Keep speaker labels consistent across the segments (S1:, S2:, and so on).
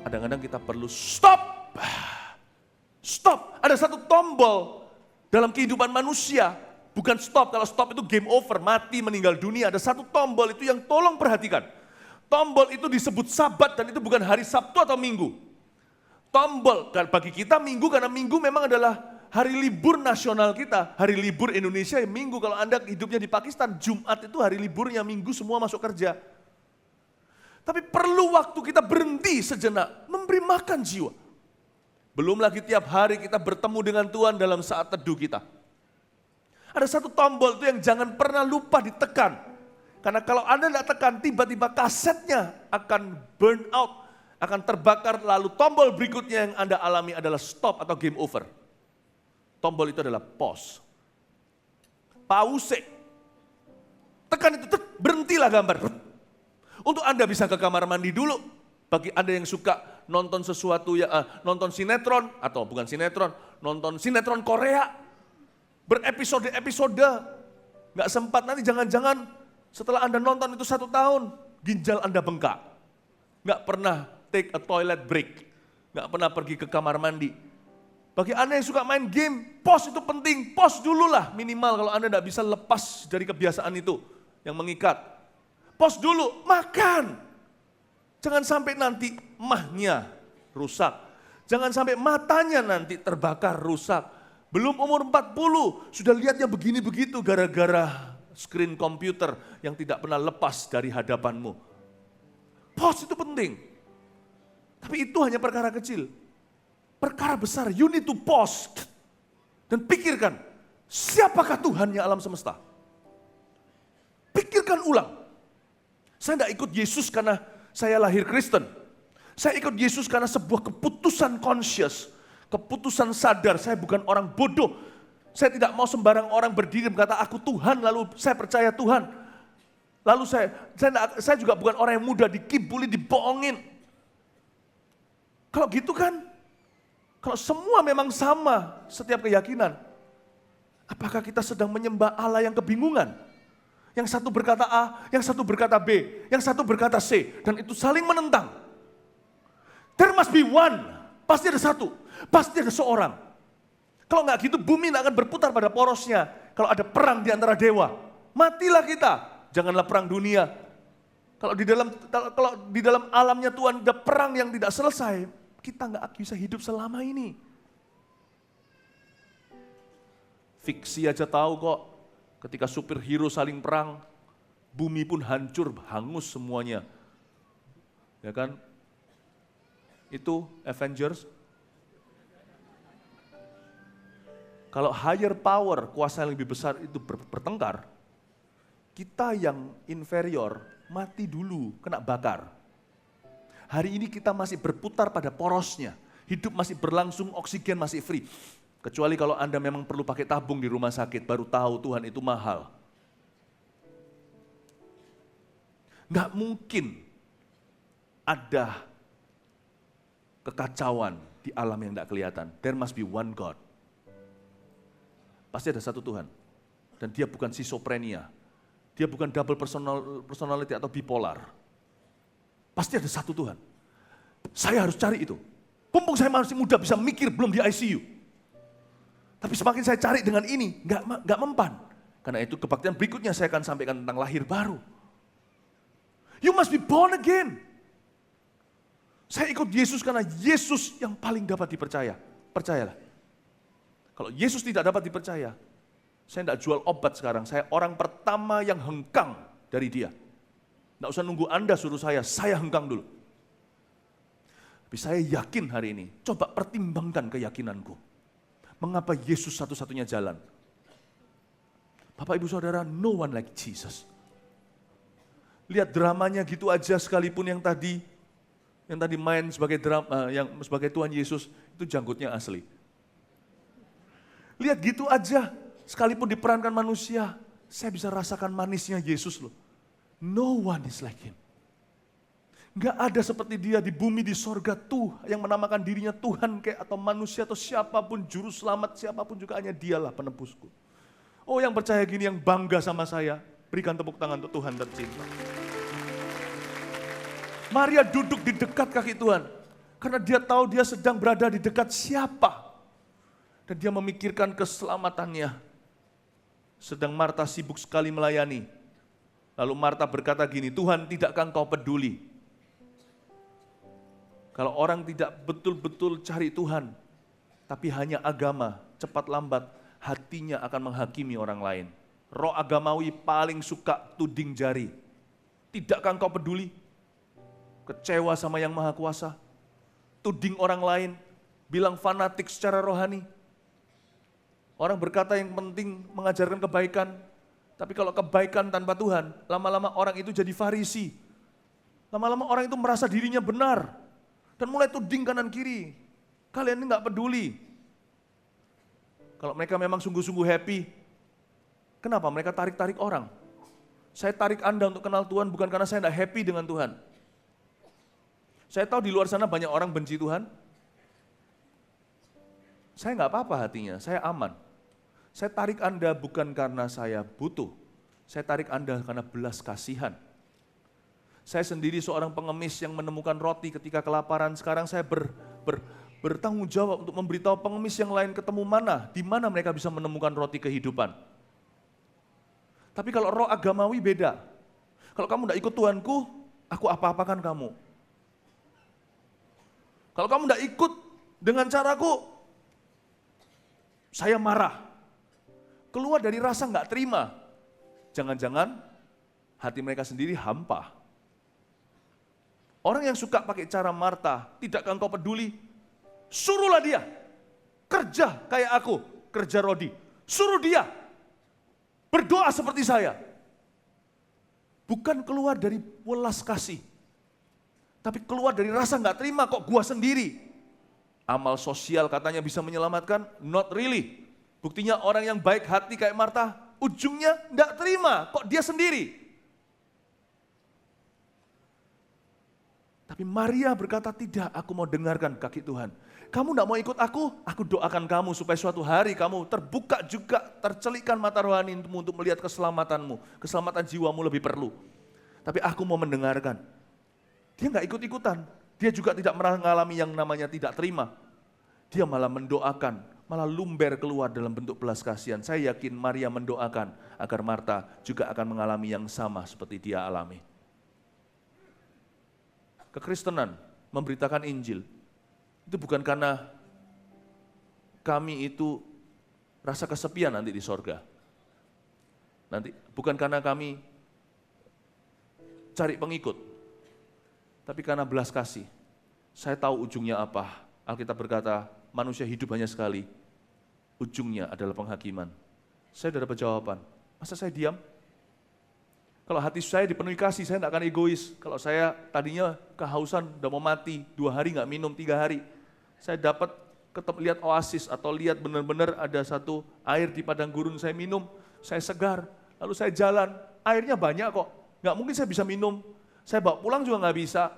S1: Kadang-kadang kita perlu stop. Stop. Ada satu tombol dalam kehidupan manusia. Bukan stop, kalau stop itu game over, mati, meninggal dunia. Ada satu tombol itu yang tolong perhatikan. Tombol itu disebut Sabat dan itu bukan hari Sabtu atau Minggu. Tombol bagi kita Minggu karena Minggu memang adalah hari libur nasional kita. Hari libur Indonesia ya Minggu. Kalau Anda hidupnya di Pakistan, Jumat itu hari liburnya, Minggu semua masuk kerja. Tapi perlu waktu kita berhenti sejenak, memberi makan jiwa. Belum lagi tiap hari kita bertemu dengan Tuhan dalam saat teduh kita. Ada satu tombol itu yang jangan pernah lupa ditekan. Karena kalau Anda tidak tekan, tiba-tiba kasetnya akan burn out, akan terbakar, lalu tombol berikutnya yang Anda alami adalah stop atau game over. Tombol itu adalah pause. Pause. Tekan itu, berhentilah gambar. Untuk Anda bisa ke kamar mandi dulu. Bagi Anda yang suka nonton sesuatu, nonton sinetron, atau bukan sinetron, nonton sinetron Korea, berepisode-episode, nggak sempat nanti jangan-jangan setelah Anda nonton itu 1 tahun, ginjal Anda bengkak. Nggak pernah take a toilet break, nggak pernah pergi ke kamar mandi. Bagi Anda yang suka main game, pause itu penting, pause dulu lah minimal kalau Anda nggak bisa lepas dari kebiasaan itu yang mengikat. Pause dulu, makan. Jangan sampai nanti mahnya rusak. Jangan sampai matanya nanti terbakar rusak. Belum umur 40, sudah lihatnya begini begitu gara-gara screen komputer yang tidak pernah lepas dari hadapanmu. Pause itu penting. Tapi itu hanya perkara kecil. Perkara besar, you need to pause. Dan pikirkan, siapakah Tuhannya alam semesta? Pikirkan ulang. Saya tidak ikut Yesus karena saya lahir Kristen. Saya ikut Yesus karena sebuah keputusan conscious. Keputusan sadar, saya bukan orang bodoh. Saya tidak mau sembarang orang berdiri berkata, aku Tuhan, lalu saya percaya Tuhan. Lalu saya juga bukan orang yang mudah dikibuli, dibohongin. Kalau gitu kan, kalau semua memang sama setiap keyakinan, apakah kita sedang menyembah Allah yang kebingungan? Yang satu berkata A, yang satu berkata B, yang satu berkata C, dan itu saling menentang. There must be one, pasti ada satu. Pasti ada seorang. Kalau nggak gitu bumi nggak akan berputar pada porosnya. Kalau ada perang di antara dewa, matilah kita. Janganlah perang dunia. Kalau di dalam alamnya Tuhan ada perang yang tidak selesai, kita nggak bisa hidup selama ini. Fiksi aja tahu kok, ketika superhero saling perang, bumi pun hancur, hangus semuanya. Ya kan? Itu Avengers. Kalau higher power, kuasa yang lebih besar itu bertengkar, kita yang inferior mati dulu, kena bakar. Hari ini kita masih berputar pada porosnya, hidup masih berlangsung, oksigen masih free. Kecuali kalau Anda memang perlu pakai tabung di rumah sakit, baru tahu Tuhan itu mahal. Nggak mungkin ada kekacauan di alam yang tidak kelihatan. There must be one God. Pasti ada satu Tuhan. Dan dia bukan schizophrenia. Dia bukan double personality atau bipolar. Pasti ada satu Tuhan. Saya harus cari itu. Mumpung saya masih muda bisa mikir belum di ICU. Tapi semakin saya cari dengan ini, nggak mempan. Karena itu kebaktian berikutnya saya akan sampaikan tentang lahir baru. You must be born again. Saya ikut Yesus karena Yesus yang paling dapat dipercaya. Percayalah. Kalau Yesus tidak dapat dipercaya, saya tidak jual obat sekarang. Saya orang pertama yang hengkang dari dia. Tidak usah nunggu Anda suruh saya hengkang dulu. Tapi saya yakin hari ini, coba pertimbangkan keyakinanku. Mengapa Yesus satu-satunya jalan? Bapak Ibu Saudara, no one like Jesus. Lihat dramanya gitu aja sekalipun yang tadi main sebagai drama, yang sebagai Tuhan Yesus, itu janggutnya asli. Lihat gitu aja, sekalipun diperankan manusia, saya bisa rasakan manisnya Yesus loh. No one is like him. Gak ada seperti dia di bumi, di sorga tuh yang menamakan dirinya Tuhan kayak atau manusia atau siapapun, juru selamat siapapun juga hanya dialah penebusku. Oh yang percaya gini, yang bangga sama saya, berikan tepuk tangan untuk Tuhan tercinta. Maria duduk di dekat kaki Tuhan. Karena dia tahu dia sedang berada di dekat siapa. Dan dia memikirkan keselamatannya. Sedang Marta sibuk sekali melayani. Lalu Marta berkata gini, Tuhan, tidakkah Engkau peduli? Kalau orang tidak betul-betul cari Tuhan, tapi hanya agama, cepat lambat hatinya akan menghakimi orang lain. Roh agamawi paling suka tuding jari. Tidakkah Engkau peduli? Kecewa sama yang Maha Kuasa. Tuding orang lain, bilang fanatik secara rohani. Orang berkata yang penting mengajarkan kebaikan, tapi kalau kebaikan tanpa Tuhan, lama-lama orang itu jadi Farisi. Lama-lama orang itu merasa dirinya benar, dan mulai tuding kanan kiri. Kalian ini nggak peduli. Kalau mereka memang sungguh-sungguh happy, kenapa mereka tarik-tarik orang? Saya tarik Anda untuk kenal Tuhan bukan karena saya nggak happy dengan Tuhan. Saya tahu di luar sana banyak orang benci Tuhan. Saya nggak apa-apa hatinya, saya aman. Saya tarik Anda bukan karena saya butuh. Saya tarik Anda karena belas kasihan. Saya sendiri seorang pengemis yang menemukan roti ketika kelaparan. Sekarang saya bertanggung jawab untuk memberitahu pengemis yang lain ketemu mana, di mana mereka bisa menemukan roti kehidupan. Tapi kalau roh agamawi beda. Kalau kamu tidak ikut Tuhanku, aku apa-apakan kamu. Kalau kamu tidak ikut dengan caraku, saya marah. Keluar dari rasa nggak terima. Jangan-jangan hati mereka sendiri hampa. Orang yang suka pakai cara Marta, tidakkah Engkau peduli? Suruhlah dia kerja kayak aku, kerja Rodi. Suruh dia berdoa seperti saya. Bukan keluar dari welas kasih, tapi keluar dari rasa nggak terima, kok gua sendiri. Amal sosial katanya bisa menyelamatkan, not really. Buktinya orang yang baik hati kayak Marta, ujungnya nggak terima, kok dia sendiri. Tapi Maria berkata, tidak, aku mau dengarkan kaki Tuhan. Kamu nggak mau ikut aku doakan kamu supaya suatu hari kamu terbuka juga, tercelikkan mata rohanimu untuk melihat keselamatanmu. Keselamatan jiwamu lebih perlu. Tapi aku mau mendengarkan. Dia nggak ikut-ikutan, dia juga tidak mengalami yang namanya tidak terima. Dia malah mendoakan, malah lumber keluar dalam bentuk belas kasihan. Saya yakin Maria mendoakan agar Marta juga akan mengalami yang sama seperti dia alami. Kekristenan, memberitakan Injil, itu bukan karena kami itu rasa kesepian nanti di sorga. Nanti bukan karena kami cari pengikut, tapi karena belas kasih. Saya tahu ujungnya apa. Alkitab berkata, manusia hidup hanya sekali, ujungnya adalah penghakiman. Saya sudah dapat jawaban. Masa saya diam? Kalau hati saya dipenuhi kasih, saya tidak akan egois. Kalau saya tadinya kehausan, udah mau mati, 2 hari nggak minum, 3 hari. Saya dapat lihat oasis atau lihat benar-benar ada satu air di padang gurun, saya minum, saya segar. Lalu saya jalan, airnya banyak kok. Nggak mungkin saya bisa minum. Saya bawa pulang juga nggak bisa.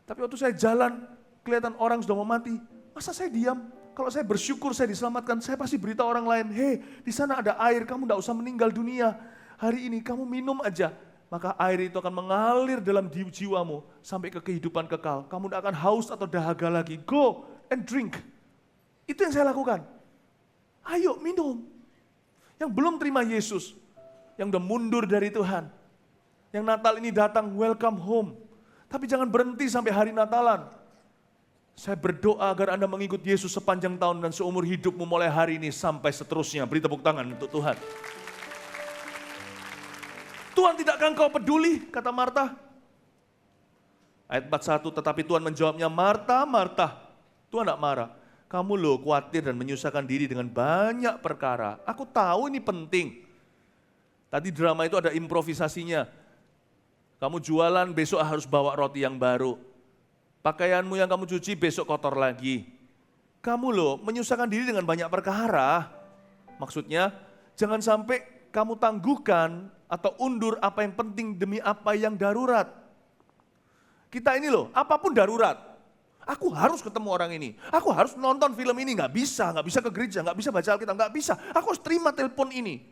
S1: Tapi waktu saya jalan, kelihatan orang sudah mau mati. Masa saya diam? Kalau saya bersyukur saya diselamatkan, saya pasti beritahu orang lain, hei, di sana ada air, kamu nggak usah meninggal dunia. Hari ini kamu minum aja, maka air itu akan mengalir dalam jiwamu sampai ke kehidupan kekal. Kamu tidak akan haus atau dahaga lagi. Go and drink. Itu yang saya lakukan. Ayo minum. Yang belum terima Yesus, yang udah mundur dari Tuhan, yang Natal ini datang, welcome home. Tapi jangan berhenti sampai hari Natalan. Saya berdoa agar Anda mengikut Yesus sepanjang tahun dan seumur hidupmu mulai hari ini sampai seterusnya. Beri tepuk tangan untuk Tuhan. Tuhan, tidakkah Engkau peduli, kata Marta. Ayat 41, tetapi Tuhan menjawabnya, Marta, Marta. Tuhan tidak marah. Kamu loh khawatir dan menyusahkan diri dengan banyak perkara. Aku tahu ini penting. Tadi drama itu ada improvisasinya. Kamu jualan, besok harus bawa roti yang baru. Pakaianmu yang kamu cuci besok kotor lagi. Kamu loh menyusahkan diri dengan banyak perkara. Maksudnya, jangan sampai kamu tangguhkan atau undur apa yang penting demi apa yang darurat. Kita ini loh, apapun darurat. Aku harus ketemu orang ini, aku harus nonton film ini, nggak bisa ke gereja, nggak bisa baca Alkitab, nggak bisa. Aku harus terima telepon ini.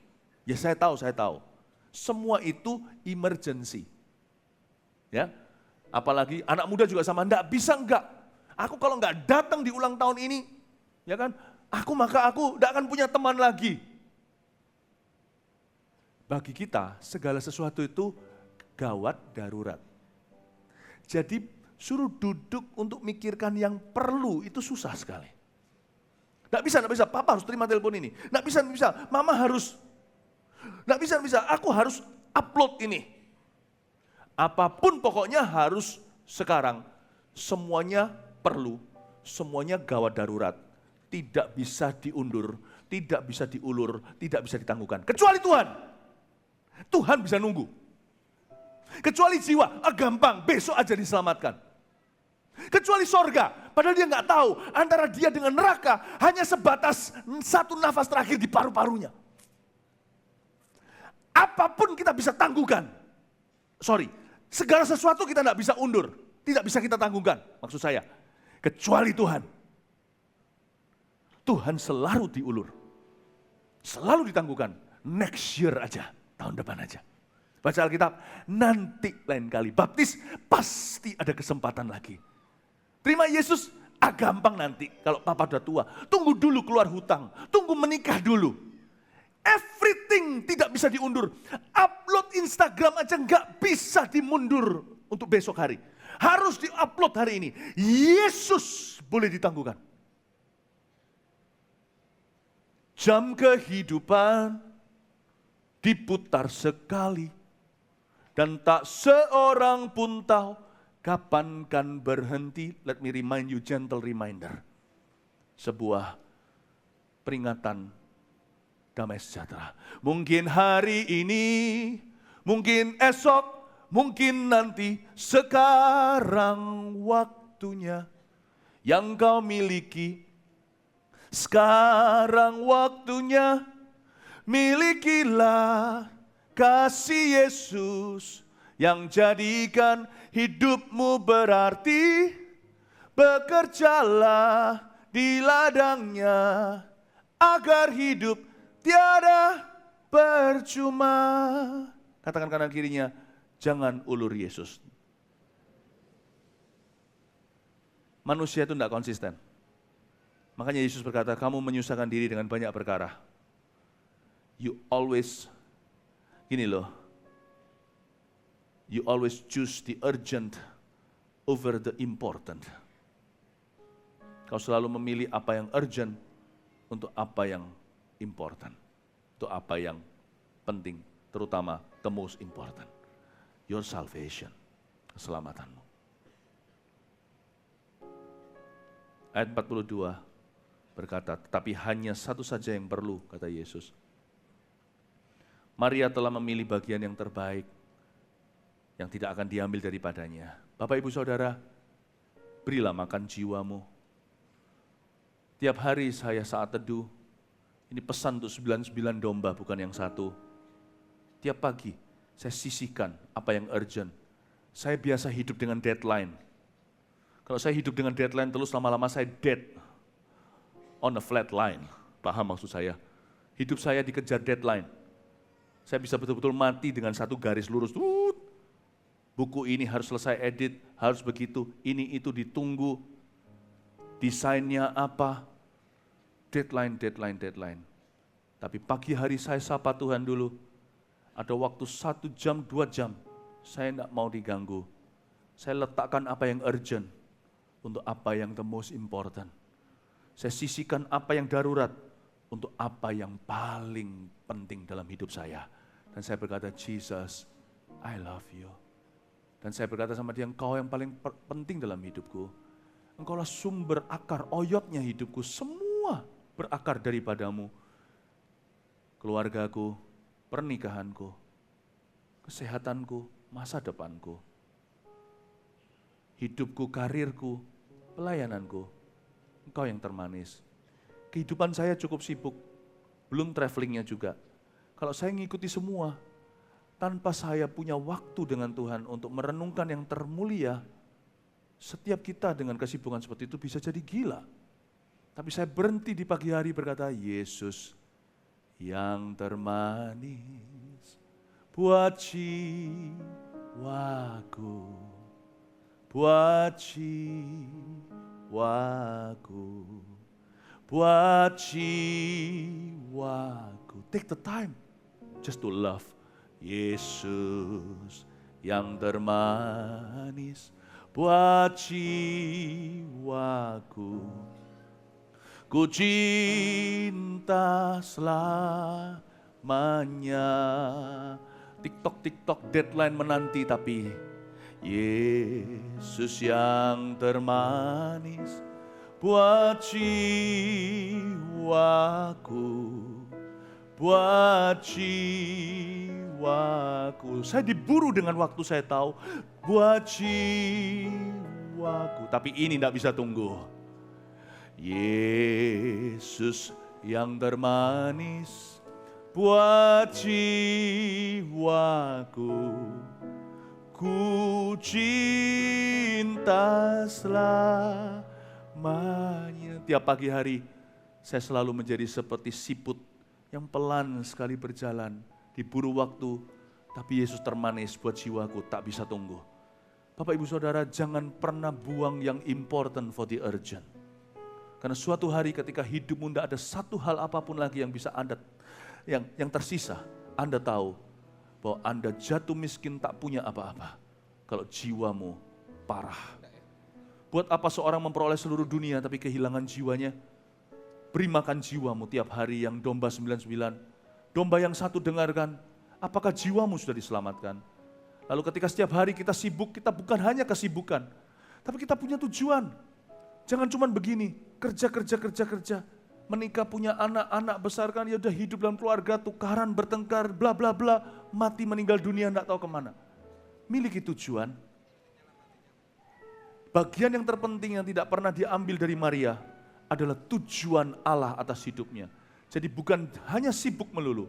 S1: Ya saya tahu. Semua itu emergency. Ya, apalagi anak muda juga sama, nggak bisa enggak. Aku kalau nggak datang di ulang tahun ini, ya kan, maka aku nggak akan punya teman lagi. Bagi kita, segala sesuatu itu gawat darurat. Jadi suruh duduk untuk mikirkan yang perlu, itu susah sekali. Nggak bisa, papa harus terima telepon ini. Nggak bisa, mama harus. Nggak bisa, aku harus upload ini. Apapun pokoknya harus sekarang. Semuanya perlu, semuanya gawat darurat. Tidak bisa diundur, tidak bisa diulur, tidak bisa ditangguhkan. Kecuali Tuhan. Tuhan bisa nunggu. Kecuali jiwa, gampang, besok aja diselamatkan. Kecuali sorga, padahal dia nggak tahu antara dia dengan neraka hanya sebatas satu nafas terakhir di paru-parunya. Apapun kita bisa tangguhkan. Segala sesuatu kita nggak bisa undur, tidak bisa kita tangguhkan. Maksud saya, kecuali Tuhan. Tuhan selalu diulur, selalu ditangguhkan. Next year aja, tahun depan aja. Baca Alkitab, nanti lain kali. Baptis, pasti ada kesempatan lagi. Terima Yesus, gampang nanti kalau papa udah tua. Tunggu dulu keluar hutang, tunggu menikah dulu. Everything tidak bisa diundur. Upload Instagram aja nggak bisa dimundur untuk besok hari. Harus diupload hari ini. Yesus boleh ditangguhkan. Jam kehidupan diputar sekali. Dan tak seorang pun tahu kapan kan berhenti. Let me remind you, gentle reminder. Sebuah peringatan damai sejahtera. Mungkin hari ini, mungkin esok, mungkin nanti. Sekarang waktunya yang kau miliki. Sekarang waktunya milikilah kasih Yesus yang jadikan hidupmu berarti. Bekerjalah di ladangnya agar hidup tiada percuma. Katakan kanan kirinya, jangan ulur Yesus. Manusia itu tidak konsisten. Makanya Yesus berkata, kamu menyusahkan diri dengan banyak perkara. You always choose the urgent over the important. Kau selalu memilih apa yang urgent untuk apa yang important. Untuk apa yang penting, terutama the most important. Your salvation, keselamatanmu. Ayat 42 berkata, tetapi hanya satu saja yang perlu, kata Yesus. Maria telah memilih bagian yang terbaik, yang tidak akan diambil daripadanya. Bapak, Ibu, Saudara, berilah makan jiwamu. Tiap hari saya saat teduh, ini pesan untuk 99 domba, bukan yang satu. Tiap pagi, saya sisihkan apa yang urgent. Saya biasa hidup dengan deadline. Kalau saya hidup dengan deadline terus, lama-lama saya dead. On a flat line, paham maksud saya? Hidup saya dikejar deadline. Saya bisa betul-betul mati dengan satu garis lurus. Buku ini harus selesai edit, harus begitu, ini itu ditunggu. Desainnya apa? Deadline. Tapi pagi hari saya sapa Tuhan dulu. Ada waktu 1 jam, 2 jam, saya tidak mau diganggu. Saya letakkan apa yang urgent untuk apa yang the most important. Saya sisihkan apa yang darurat untuk apa yang paling penting dalam hidup saya. Dan saya berkata, Jesus, I love you. Dan saya berkata sama dia, engkau yang paling penting dalam hidupku. Engkaulah sumber akar oyotnya hidupku. Semua berakar daripadamu. Keluargaku, pernikahanku, kesehatanku, masa depanku. Hidupku, karirku, pelayananku. Engkau yang termanis. Kehidupan saya cukup sibuk, belum travelingnya juga. Kalau saya ngikuti semua, tanpa saya punya waktu dengan Tuhan untuk merenungkan yang termulia, setiap kita dengan kesibukan seperti itu bisa jadi gila. Tapi saya berhenti di pagi hari berkata, Yesus yang termanis buat jiwaku, buat jiwaku. buat jiwaku. Take the time just to love Yesus yang termanis buat jiwaku. Ku cinta selamanya. TikTok deadline menanti, tapi Yesus yang termanis buat jiwaku, buat jiwaku. Saya diburu dengan waktu, saya tahu, buat jiwaku. Tapi ini tidak bisa tunggu. Yesus yang termanis buat jiwaku, ku cinta selamanya. Tiap pagi hari saya selalu menjadi seperti siput yang pelan sekali berjalan, diburu waktu, tapi Yesus termanis buat jiwaku, tak bisa tunggu. Bapak Ibu Saudara, jangan pernah buang yang important for the urgent. Karena suatu hari ketika hidupmu tidak ada satu hal apapun lagi yang bisa Anda, yang tersisa, Anda tahu bahwa Anda jatuh miskin tak punya apa-apa kalau jiwamu parah. Buat apa seorang memperoleh seluruh dunia tapi kehilangan jiwanya? Beri makan jiwamu tiap hari yang domba 99. Domba yang satu dengarkan, apakah jiwamu sudah diselamatkan? Lalu ketika setiap hari kita sibuk, kita bukan hanya kesibukan, tapi kita punya tujuan. Jangan cuma begini, kerja, menikah, punya anak besarkan, ya udah hidup dalam keluarga, tukaran, bertengkar, bla bla bla, mati meninggal dunia enggak tahu kemana. Miliki tujuan. Bagian yang terpenting yang tidak pernah diambil dari Maria adalah tujuan Allah atas hidupnya. Jadi bukan hanya sibuk melulu,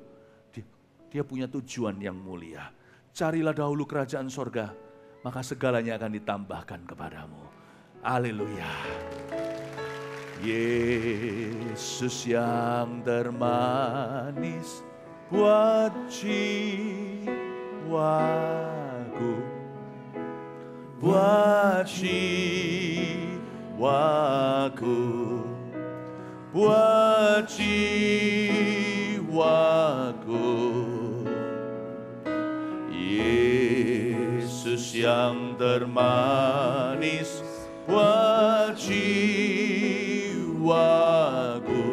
S1: dia punya tujuan yang mulia. Carilah dahulu kerajaan sorga, maka segalanya akan ditambahkan kepadamu. Haleluya. Yesus yang termanis buat jiwaku, buat jiwaku, buat jiwaku. Yesus yang termanis buat jiwaku,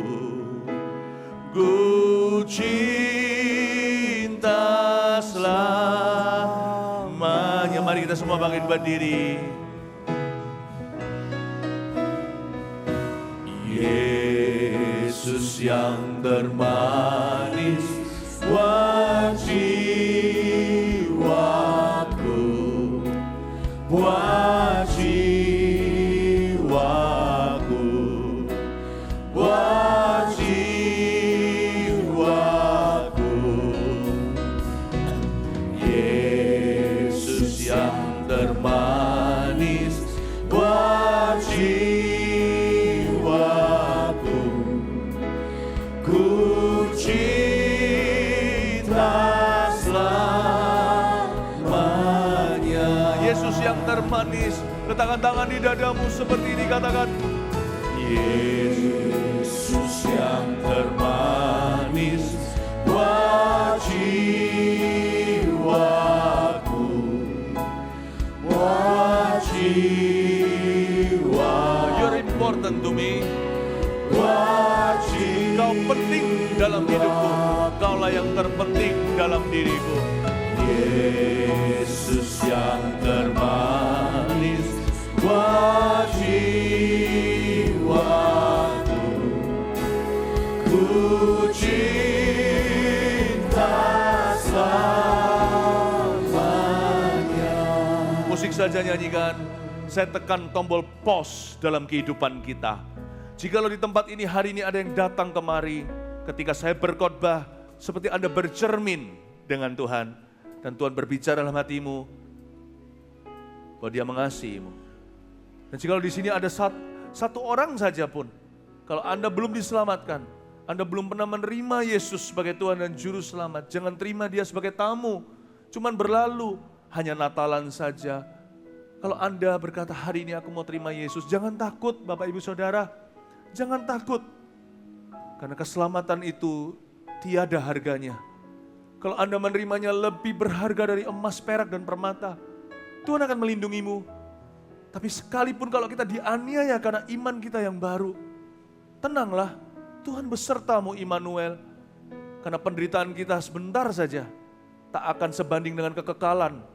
S1: ku cinta selamanya. Mari kita semua bangkit berdiri. Yesus yang termanis buat jiwaku, buat jiwaku, buat jiwaku. Yesus yang termanis buat jiwaku, ku cinta selamanya. Yesus yang termanis, letakkan tangan di dadamu seperti ini, katakan, Yesus yang termanis buat jiwaku, buat jiwa. You're important to me. Buat jiwa. Kau penting dalam hidupku, kaulah yang terpenting dalam diriku. Yesus yang termanis buat jiwaku, ku cinta selamanya. Musik saja nyanyikan, saya tekan tombol pause dalam kehidupan kita. Jikalau di tempat ini hari ini ada yang datang kemari, ketika saya berkhotbah, seperti Anda bercermin dengan Tuhan, dan Tuhan berbicara dalam hatimu, bahwa Dia mengasihimu. Dan jikalau di sini ada satu orang saja pun, kalau Anda belum diselamatkan, Anda belum pernah menerima Yesus sebagai Tuhan dan Juru Selamat, jangan terima Dia sebagai tamu, cuman berlalu, hanya Natalan saja. Kalau Anda berkata hari ini aku mau terima Yesus, jangan takut Bapak Ibu Saudara. Jangan takut. Karena keselamatan itu tiada harganya. Kalau Anda menerimanya lebih berharga dari emas, perak, dan permata. Tuhan akan melindungimu. Tapi sekalipun kalau kita dianiaya karena iman kita yang baru, tenanglah, Tuhan besertamu Immanuel. Karena penderitaan kita sebentar saja, tak akan sebanding dengan kekekalan,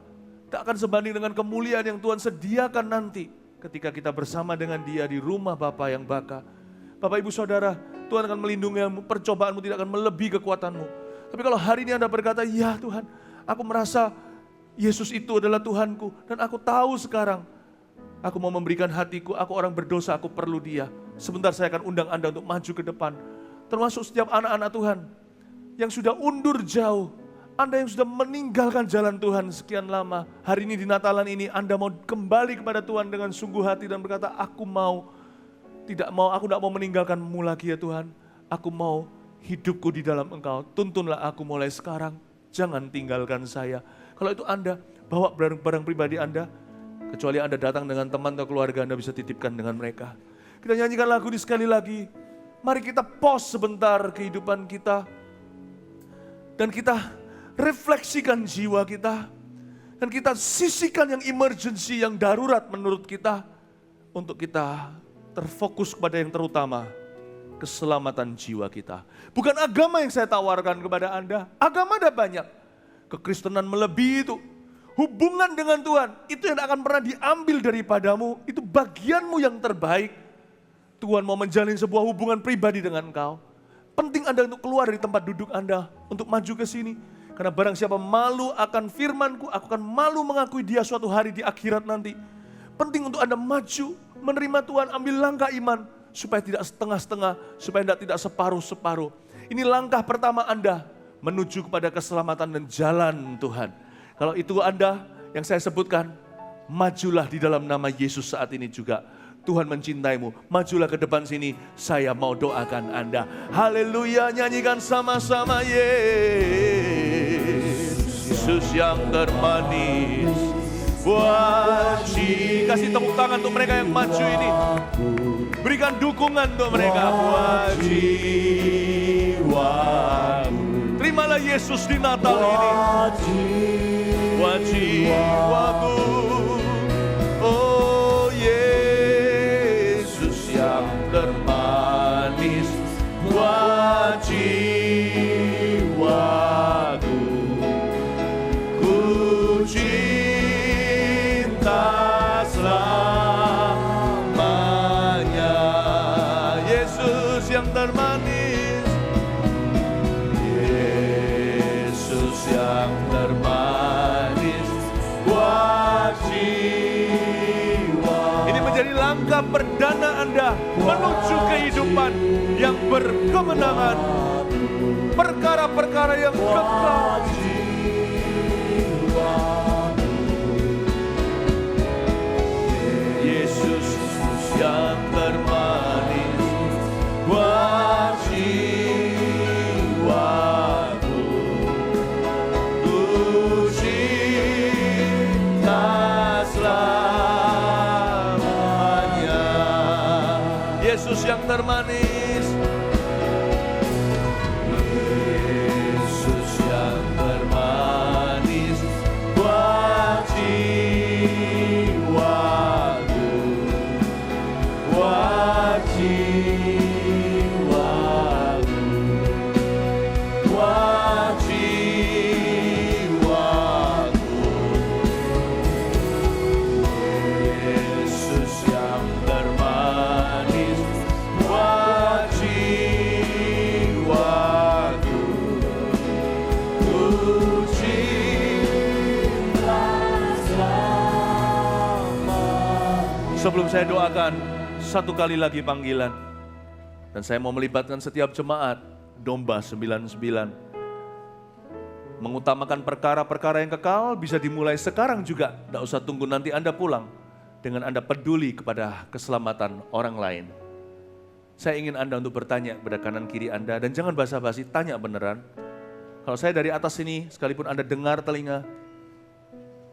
S1: tak akan sebanding dengan kemuliaan yang Tuhan sediakan nanti ketika kita bersama dengan Dia di rumah Bapa yang baka. Bapak Ibu Saudara, Tuhan akan melindungimu, percobaanmu tidak akan melebihi kekuatanmu. Tapi kalau hari ini Anda berkata, ya Tuhan, aku merasa Yesus itu adalah Tuhanku, dan aku tahu sekarang, aku mau memberikan hatiku, aku orang berdosa, aku perlu Dia. Sebentar saya akan undang Anda untuk maju ke depan. Termasuk setiap anak-anak Tuhan yang sudah undur jauh. Anda yang sudah meninggalkan jalan Tuhan sekian lama. Hari ini di Natalan ini Anda mau kembali kepada Tuhan dengan sungguh hati dan berkata, aku tidak mau meninggalkan-Mu lagi ya Tuhan. Aku mau hidupku di dalam Engkau. Tuntunlah aku mulai sekarang. Jangan tinggalkan saya. Kalau itu Anda bawa barang-barang pribadi Anda. Kecuali Anda datang dengan teman atau keluarga, Anda bisa titipkan dengan mereka. Kita nyanyikan lagu ini sekali lagi. Mari kita pause sebentar kehidupan kita. Dan kita refleksikan jiwa kita. Dan kita sisihkan yang emergency, yang darurat menurut kita. Untuk kita terfokus kepada yang terutama. Keselamatan jiwa kita. Bukan agama yang saya tawarkan kepada Anda. Agama ada banyak. Kekristenan melebihi itu. Hubungan dengan Tuhan, itu yang akan pernah diambil daripadamu. Itu bagianmu yang terbaik. Tuhan mau menjalin sebuah hubungan pribadi dengan engkau. Penting Anda untuk keluar dari tempat duduk Anda. Untuk maju ke sini. Karena barang siapa malu akan firman-Ku, aku akan malu mengakui dia suatu hari di akhirat nanti. Penting untuk Anda maju, menerima Tuhan, ambil langkah iman. Supaya tidak setengah-setengah, supaya tidak separuh-separuh. Ini langkah pertama Anda menuju kepada keselamatan dan jalan Tuhan. Kalau itu Anda yang saya sebutkan, majulah di dalam nama Yesus saat ini juga. Tuhan mencintaimu, majulah ke depan sini, saya mau doakan Anda. Haleluya, nyanyikan sama-sama Yesus yang termanis. Wajib, kasih tepuk tangan untuk mereka yang maju ini. Berikan dukungan untuk mereka. Terimalah Yesus di Natal ini. Wajiwaku, oh Yesus yang termanis. Wajiwaku, ku cinta selamanya. Yesus yang termanis, Yesus yang termanis, ini menjadi langkah perdana Anda menuju kehidupan yang berkemenangan, perkara-perkara yang kekal. Yesus yang termanis, wajiwaku, ku cinta selamanya. Yesus yang termanis, Yesus yang termanis, wajiwaku, wajiwaku, wajiwaku. Yesus yang termanis, wajiwaku, ku cinta selamanya. Sebelum saya doakan, satu kali lagi panggilan. Dan saya mau melibatkan setiap jemaat, domba 99. Mengutamakan perkara-perkara yang kekal bisa dimulai sekarang juga. Tidak usah tunggu nanti Anda pulang. Dengan Anda peduli kepada keselamatan orang lain. Saya ingin Anda untuk bertanya kepada kanan kiri Anda. Dan jangan basa-basi, tanya beneran. Kalau saya dari atas sini, sekalipun Anda dengar telinga,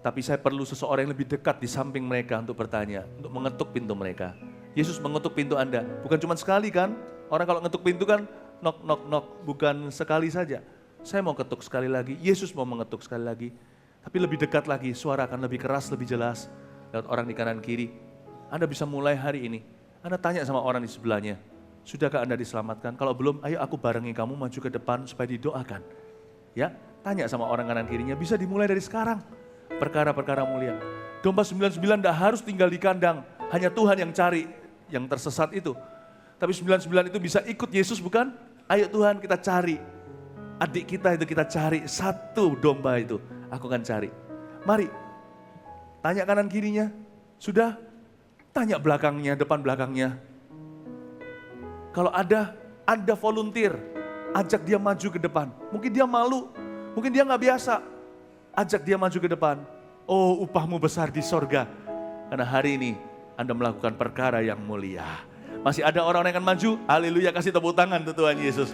S1: Tapi saya perlu seseorang yang lebih dekat di samping mereka untuk bertanya, untuk mengetuk pintu mereka. Yesus mengetuk pintu Anda, bukan cuma sekali kan? Orang kalau ngetuk pintu kan knock, knock, knock, bukan sekali saja. Saya mau ketuk sekali lagi, Yesus mau mengetuk sekali lagi. Tapi lebih dekat lagi, suara akan lebih keras, lebih jelas. Lewat orang di kanan kiri. Anda bisa mulai hari ini. Anda tanya sama orang di sebelahnya, sudahkah Anda diselamatkan? Kalau belum, ayo aku barengi kamu maju ke depan supaya didoakan. Ya, tanya sama orang kanan kirinya, bisa dimulai dari sekarang. Perkara-perkara mulia. Domba 99 tidak harus tinggal di kandang, hanya Tuhan yang cari yang tersesat itu. Tapi 99 itu bisa ikut Yesus bukan? Ayo Tuhan kita cari. Adik kita itu kita cari, satu domba itu aku akan cari. Mari, tanya kanan kirinya, sudah? Tanya belakangnya, depan belakangnya. Kalau ada volunteer, ajak dia maju ke depan. Mungkin dia malu, mungkin dia nggak biasa. Ajak dia maju ke depan. Oh, upahmu besar di sorga. Karena hari ini Anda melakukan perkara yang mulia. Masih ada orang-orang yang akan maju? Haleluya, kasih tepuk tangan untuk Tuhan Yesus.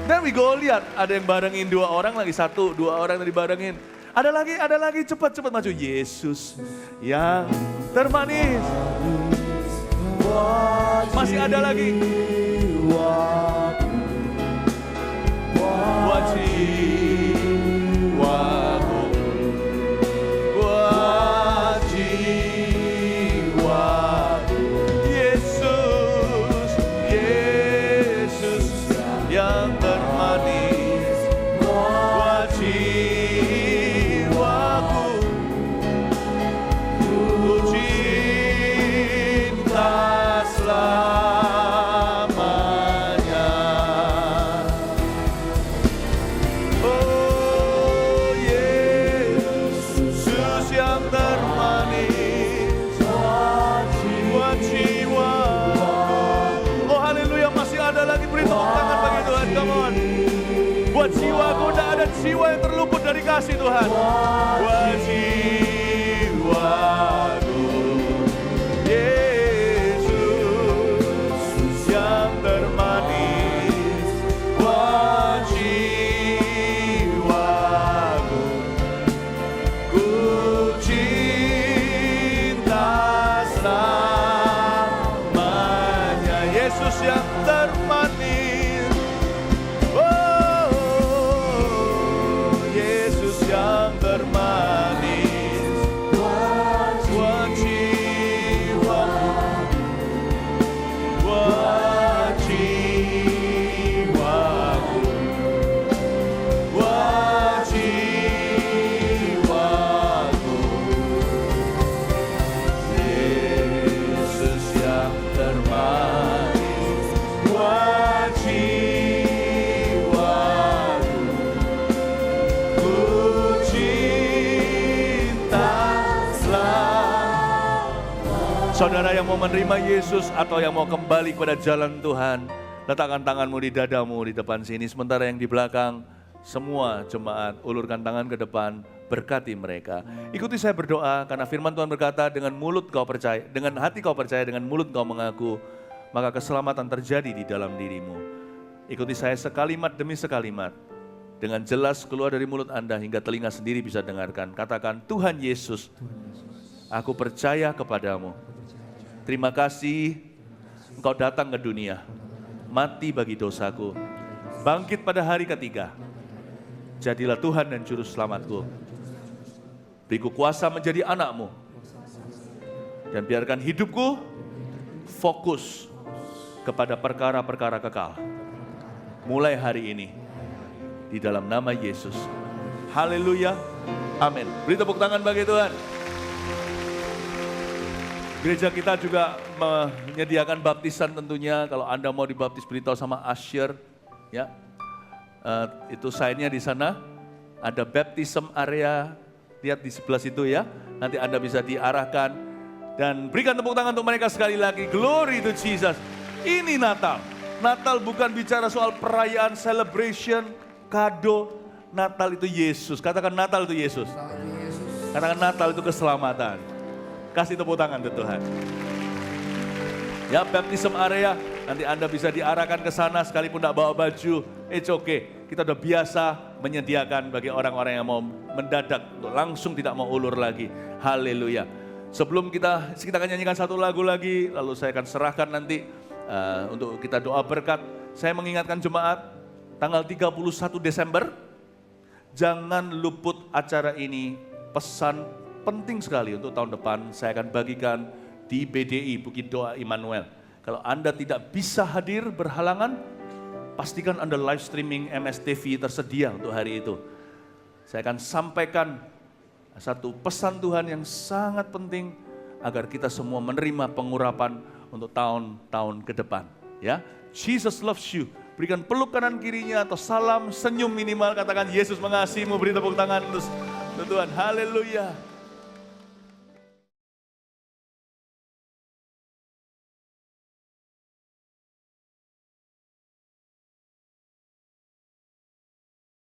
S1: Dan we go, lihat ada yang barengin 2 orang lagi, 1, 2 orang tadi barengin. Ada lagi, cepat maju. Yesus yang termanis. Masih ada lagi. Buat jiwaku, tidak ada jiwa yang terluput dari kasih Tuhan. Buat jiwaku, Yesus yang termanis. Buat jiwaku, ku cinta selamanya. Yesus yang termanis. Saudara yang mau menerima Yesus atau yang mau kembali kepada jalan Tuhan, letakkan tanganmu di dadamu di depan sini. Sementara yang di belakang, semua jemaat ulurkan tangan ke depan, berkati mereka. Ikuti saya berdoa karena firman Tuhan berkata, dengan mulut kau percaya, dengan hati kau percaya, dengan mulut kau mengaku, maka keselamatan terjadi di dalam dirimu. Ikuti saya sekalimat demi sekalimat. Dengan jelas keluar dari mulut Anda hingga telinga sendiri bisa dengarkan. Katakan, Tuhan Yesus, aku percaya kepadamu. Terima kasih Engkau datang ke dunia, mati bagi dosaku, bangkit pada hari ketiga. Jadilah Tuhan dan Juru Selamatku. Beriku kuasa menjadi anak-Mu. Dan biarkan hidupku fokus kepada perkara-perkara kekal. Mulai hari ini, di dalam nama Yesus. Haleluya, amin. Beri tepuk tangan bagi Tuhan. Gereja kita juga menyediakan baptisan tentunya. Kalau Anda mau dibaptis, beritahu sama usher, ya. Itu sign-nya di sana. Ada baptism area, lihat di sebelah situ ya. Nanti Anda bisa diarahkan. Dan berikan tepuk tangan untuk mereka sekali lagi. Glory to Jesus. Ini Natal. Natal bukan bicara soal perayaan, celebration, kado. Natal itu Yesus. Katakan Natal itu Yesus. Katakan Natal itu keselamatan. Kasih tepuk tangan untuk Tuhan. Ya, baptism area, nanti Anda bisa diarahkan ke sana sekalipun tidak bawa baju. It's okay. kita udah biasa menyediakan bagi orang-orang yang mau mendadak, untuk langsung tidak mau ulur lagi. Haleluya. Sebelum kita akan nyanyikan satu lagu lagi, lalu saya akan serahkan nanti untuk kita doa berkat. Saya mengingatkan jemaat, tanggal 31 Desember, jangan luput acara ini. Pesan penting sekali untuk tahun depan saya akan bagikan di BDI, Bukit Doa Immanuel. Kalau Anda tidak bisa hadir berhalangan, pastikan Anda live streaming MSTV tersedia untuk hari itu. Saya akan sampaikan satu pesan Tuhan yang sangat penting agar kita semua menerima pengurapan untuk tahun-tahun ke depan. Ya, Jesus loves you. Berikan peluk kanan kirinya atau salam senyum minimal, katakan Yesus mengasihimu. Beri tepuk tangan untuk Tuhan. Haleluya.